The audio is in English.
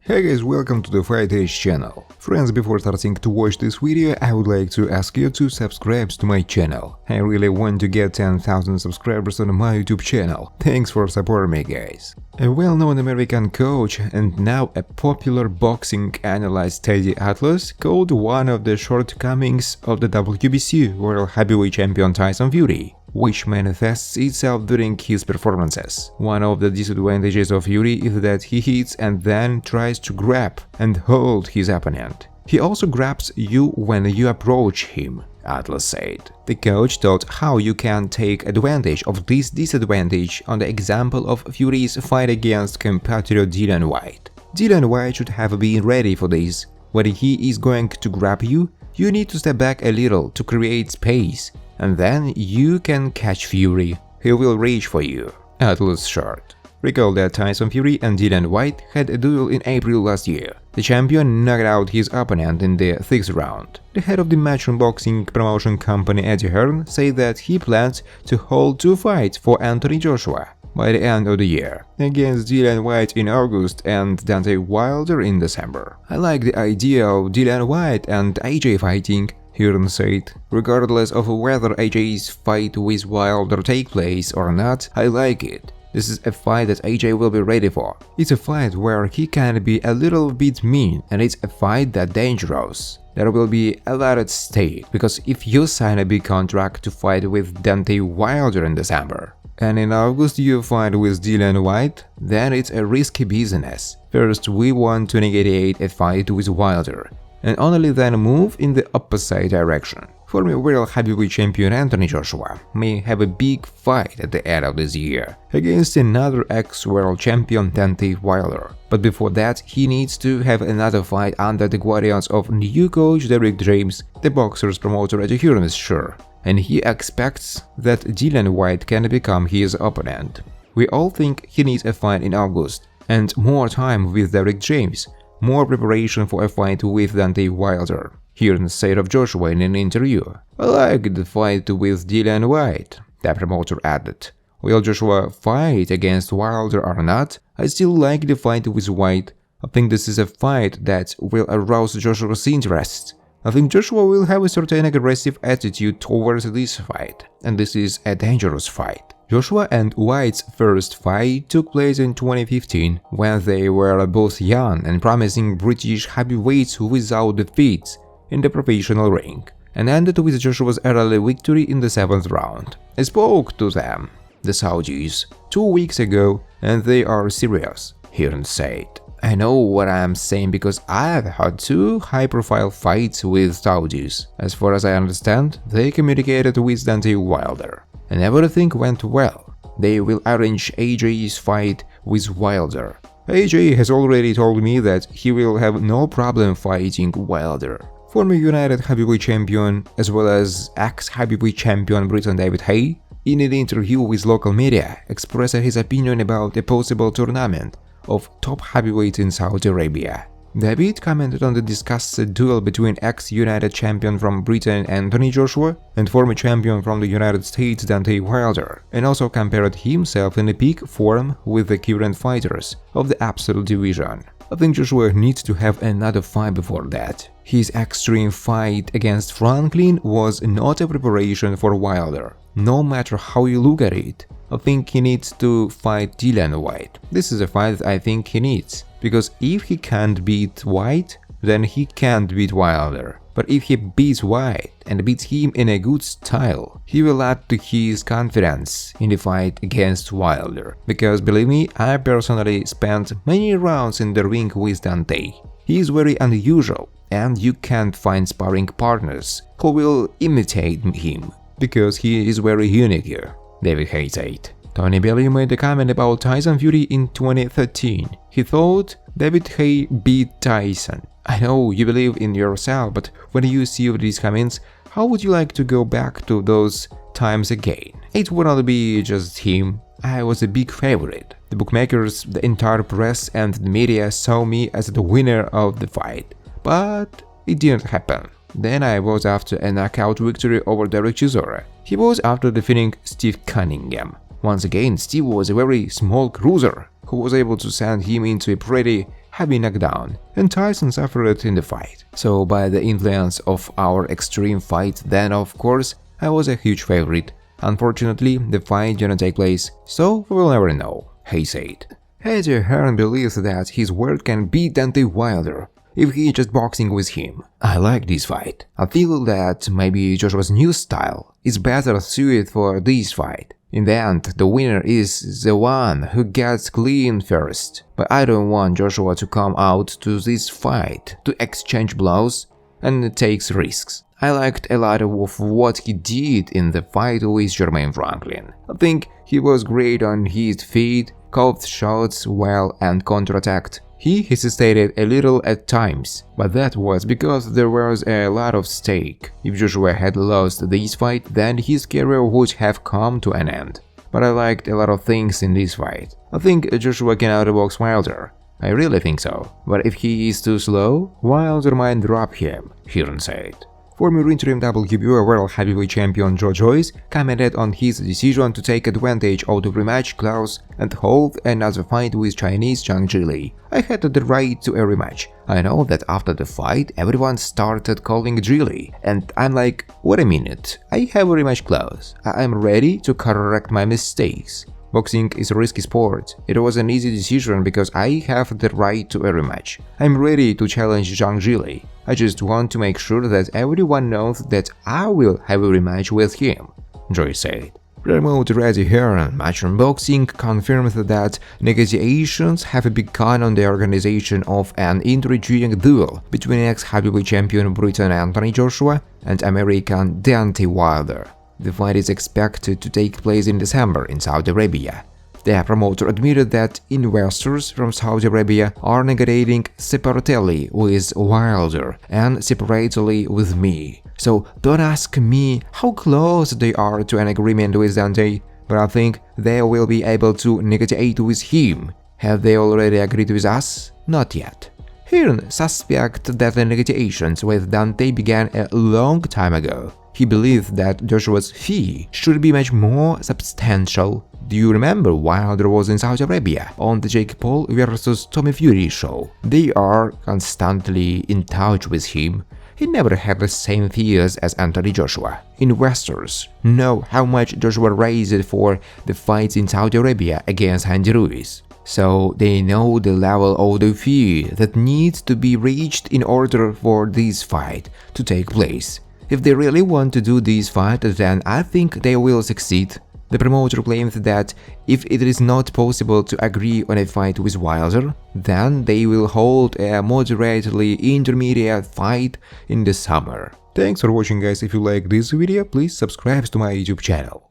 Hey guys, welcome to the Fight Age channel. Friends, before starting to watch this video, I would like to ask you to subscribe to my channel. I really want to get 10,000 subscribers on my YouTube channel. Thanks for supporting me, guys. A well-known American coach and now a popular boxing analyst, Teddy Atlas, called one of the shortcomings of the WBC World Heavyweight Champion Tyson Fury, which manifests itself during his performances. One of the disadvantages of Fury is that he hits and then tries to grab and hold his opponent. He also grabs you when you approach him, Atlas said. The coach taught how you can take advantage of this disadvantage on the example of Fury's fight against compatriot Dillian White. Dillian White should have been ready for this. When he is going to grab you, you need to step back a little to create space, and then you can catch Fury. He will reach for you, Atlas shared. Recall that Tyson Fury and Dillian White had a duel in April last year. The champion knocked out his opponent in the 6th round. The head of the Matchroom Boxing promotion company Hearn said that he plans to hold 2 fights for Anthony Joshua by the end of the year, against Dillian White in August and Deontay Wilder in December. I like the idea of Dillian White and AJ fighting, Hearn said. Regardless of whether AJ's fight with Wilder take place or not, I like it. This is a fight that AJ will be ready for. It's a fight where he can be a little bit mean, and it's a fight that's dangerous. There will be a lot at stake, because if you sign a big contract to fight with Deontay Wilder in December, and in August you fight with Dillian White, then it's a risky business. First, we want to negotiate a fight with Wilder, and only then move in the opposite direction. Former World Heavyweight Champion Anthony Joshua may have a big fight at the end of this year against another ex-World Champion Deontay Wilder. But before that, he needs to have another fight under the guidance of new coach Derek James, the boxer's promoter at Hearn is sure, and he expects that Dillian White can become his opponent. We all think he needs a fight in August and more time with Derek James, more preparation for a fight with Deontay Wilder, Hearn said of Joshua in an interview. I like the fight with Dillian White, the promoter added. Will Joshua fight against Wilder or not, I still like the fight with White. I think this is a fight that will arouse Joshua's interest. I think Joshua will have a certain aggressive attitude towards this fight, and this is a dangerous fight. Joshua and White's first fight took place in 2015, when they were both young and promising British heavyweights without defeats in the professional ring, and ended with Joshua's early victory in the 7th round. I spoke to them, the Saudis, 2 weeks ago, and they are serious, Hearn said. I know what I am saying because I've had 2 high-profile fights with Saudis. As far as I understand, they communicated with Deontay Wilder, and everything went well. They will arrange AJ's fight with Wilder. AJ has already told me that he will have no problem fighting Wilder. Former United Heavyweight Champion, as well as ex-Heavyweight Champion Britain David Haye, in an interview with local media, expressed his opinion about a possible tournament of top heavyweights in Saudi Arabia. David commented on the discussed duel between ex-United Champion from Britain Anthony Joshua and former champion from the United States Deontay Wilder, and also compared himself in a peak form with the current fighters of the absolute division. I think Joshua needs to have another fight before that. His extreme fight against Franklin was not a preparation for Wilder, no matter how you look at it. I think he needs to fight Dillian White. This is a fight that I think he needs, because if he can't beat White, then he can't beat Wilder. But if he beats White and beats him in a good style, he will add to his confidence in the fight against Wilder. Because believe me, I personally spent many rounds in the ring with Deontay. He is very unusual, and you can't find sparring partners who will imitate him, because he is very unique here, David Haye said. Tony Bellew made a comment about Tyson Fury in 2013. He thought David Haye beat Tyson. I know you believe in yourself, but when you see these comments, how would you like to go back to those times again? It wouldn't be just him. I was a big favorite. The bookmakers, the entire press and the media saw me as the winner of the fight. But it didn't happen. Then I was after a knockout victory over Derek Chisora. He was after defeating Steve Cunningham. Once again, Steve was a very small cruiser who was able to send him into a pretty heavy knockdown, and Tyson suffered in the fight. So by the influence of our extreme fight, then of course I was a huge favorite. Unfortunately, the fight didn't take place, so we will never know, Haye said. Hearn believes that his word can beat Deontay Wilder if he just boxing with him. I like this fight. I feel that maybe Joshua's new style is better suited for this fight. In the end, the winner is the one who gets clean first. But I don't want Joshua to come out to this fight to exchange blows and takes risks. I liked a lot of what he did in the fight with Jermaine Franklin. I think he was great on his feet, caught shots well and counterattacked. He hesitated a little at times, but that was because there was a lot of stake. If Joshua had lost this fight, then his career would have come to an end. But I liked a lot of things in this fight. I think Joshua can outbox Wilder. I really think so. But if he is too slow, Wilder might drop him, Hearn said. Former interim WBO World Heavyweight Champion Joyce commented on his decision to take advantage of the rematch clause and hold another fight with Chinese Zhang Zhili. I had the right to a rematch. I know that after the fight everyone started calling Zhili, and I'm like, wait a minute, I have a rematch clause. I'm ready to correct my mistakes. Boxing is a risky sport. It was an easy decision because I have the right to a rematch. I'm ready to challenge Zhang Zhili. I just want to make sure that everyone knows that I will have a rematch with him, Joyce said. Promoter Hearn, Matchroom Boxing, confirmed that negotiations have begun on the organization of an intriguing duel between ex-heavyweight champion Britain Anthony Joshua and American Deontay Wilder. The fight is expected to take place in December in Saudi Arabia. The promoter admitted that investors from Saudi Arabia are negotiating separately with Wilder and separately with me. So don't ask me how close they are to an agreement with Deontay, but I think they will be able to negotiate with him. Have they already agreed with us? Not yet. Hearn suspects that the negotiations with Deontay began a long time ago. He believed that Joshua's fee should be much more substantial. Do you remember Wilder was in Saudi Arabia on the Jake Paul vs Tommy Fury show? They are constantly in touch with him. He never had the same fees as Anthony Joshua. Investors know how much Joshua raised for the fights in Saudi Arabia against Ruiz. So they know the level of the fee that needs to be reached in order for this fight to take place. If they really want to do this fight, then I think they will succeed. The promoter claimed that if it is not possible to agree on a fight with Wilder, then they will hold a moderately intermediate fight in the summer. Thanks for watching, guys. If you like this video, please subscribe to my YouTube channel.